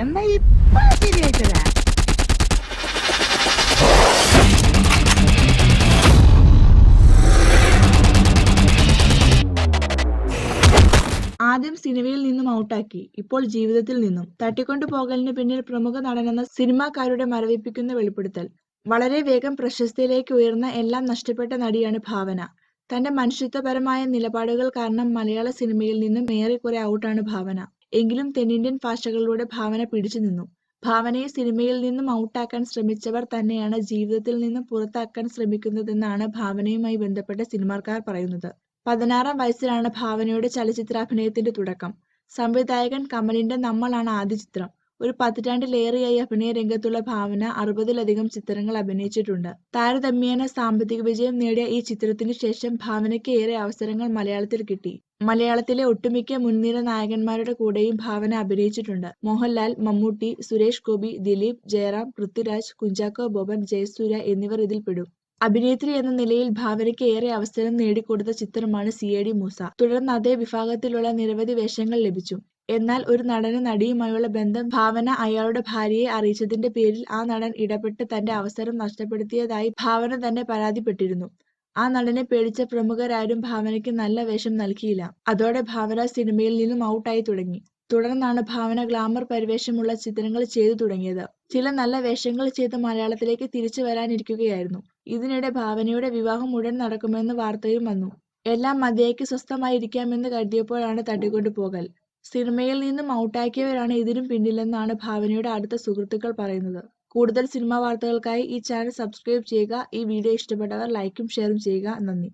എന്നാ ഇപ്പൊ ശരിയായിട്ടരാ. ആദ്യം സിനിമയിൽ നിന്നും ഔട്ടാക്കി, ഇപ്പോൾ ജീവിതത്തിൽ നിന്നും. തട്ടിക്കൊണ്ടുപോകലിന് പിന്നിൽ പ്രമുഖ നടനെന്ന സിനിമാക്കാരുടെ മരവിപ്പിക്കുന്ന വെളിപ്പെടുത്തൽ. വളരെ വേഗം പ്രശസ്തിയിലേക്ക് ഉയർന്ന എല്ലാം നഷ്ടപ്പെട്ട നടിയാണ് ഭാവന. തന്റെ മനുഷ്യത്വപരമായ നിലപാടുകൾ കാരണം മലയാള സിനിമയിൽ നിന്നും ഏറെക്കുറെ ഔട്ടാണ് ഭാവന. എങ്കിലും തെന്നിന്ത്യൻ ഭാഷകളിലൂടെ ഭാവന പിടിച്ചു നിന്നു. ഭാവനയെ സിനിമയിൽ നിന്നും ഔട്ടാക്കാൻ ശ്രമിച്ചവർ തന്നെയാണ് ജീവിതത്തിൽ നിന്നും പുറത്താക്കാൻ ശ്രമിക്കുന്നതെന്നാണ് ഭാവനയുമായി ബന്ധപ്പെട്ട സിനിമാക്കാർ പറയുന്നത്. 16-ാം വയസ്സിലാണ് ഭാവനയുടെ ചലച്ചിത്രാഭിനയത്തിന്റെ തുടക്കം. സംവിധായകൻ കമലിന്റെ നമ്മളാണ് ആദ്യ ചിത്രം. ഒരു പതിറ്റാണ്ടിലേറെയായി അഭിനയ രംഗത്തുള്ള ഭാവന 60-ലധികം ചിത്രങ്ങൾ അഭിനയിച്ചിട്ടുണ്ട്. താരതമ്യേന സാമ്പത്തിക വിജയം നേടിയ ഈ ചിത്രത്തിനു ശേഷം ഭാവനയ്ക്ക് ഏറെ അവസരങ്ങൾ മലയാളത്തിൽ കിട്ടി. മലയാളത്തിലെ ഒട്ടുമിക്ക മുൻനിര നായകന്മാരുടെ കൂടെയും ഭാവന അഭിനയിച്ചിട്ടുണ്ട്. മോഹൻലാൽ, മമ്മൂട്ടി, സുരേഷ് ഗോപി, ദിലീപ്, ജയറാം, പൃഥ്വിരാജ്, കുഞ്ചാക്കോ ബോബൻ, ജയസൂര്യ എന്നിവർ ഇതിൽപ്പെടും. അഭിനേത്രി എന്ന നിലയിൽ ഭാവനയ്ക്ക് ഏറെ അവസരം നേടിക്കൊടുത്ത ചിത്രമാണ് CID മൂസ. തുടർന്ന് അതേ വിഭാഗത്തിലുള്ള നിരവധി വേഷങ്ങൾ ലഭിച്ചു. എന്നാൽ ഒരു നടന് നടിയുമായുള്ള ബന്ധം ഭാവന അയാളുടെ ഭാര്യയെ അറിയിച്ചതിന്റെ പേരിൽ ആ നടൻ ഇടപെട്ട് തന്റെ അവസരം നഷ്ടപ്പെടുത്തിയതായി ഭാവന തന്നെ പരാതിപ്പെട്ടിരുന്നു. ആ നടനെ പേടിച്ച പ്രമുഖരാരും ഭാവനയ്ക്ക് നല്ല വേഷം നൽകിയില്ല. അതോടെ ഭാവന സിനിമയിൽ നിന്നും ഔട്ടായി തുടങ്ങി. തുടർന്നാണ് ഭാവന ഗ്ലാമർ പരിവേഷമുള്ള ചിത്രങ്ങൾ ചെയ്തു തുടങ്ങിയത്. ചില നല്ല വേഷങ്ങൾ ചെയ്ത് മലയാളത്തിലേക്ക് തിരിച്ചു വരാനിരിക്കുകയായിരുന്നു. ഇതിനിടെ ഭാവനയുടെ വിവാഹം ഉടൻ നടക്കുമെന്ന് വാർത്തയും വന്നു. എല്ലാം മതിയാക്കി സ്വസ്ഥമായിരിക്കാമെന്ന് കരുതിയപ്പോഴാണ് തട്ടിക്കൊണ്ടുപോകൽ. സിനിമയിൽ നിന്നും ഔട്ടാക്കിയവരാണ് ഇതിനും പിന്നിലെന്നാണ് ഭാവനയുടെ അടുത്ത സുഹൃത്തുക്കൾ പറയുന്നത്. കൂടുതൽ സിനിമാ വാർത്തകൾക്കായി ഈ ചാനൽ സബ്സ്ക്രൈബ് ചെയ്യുക. ഈ വീഡിയോ ഇഷ്ടപ്പെട്ടവർ ലൈക്കും ഷെയറും ചെയ്യുക. നന്ദി.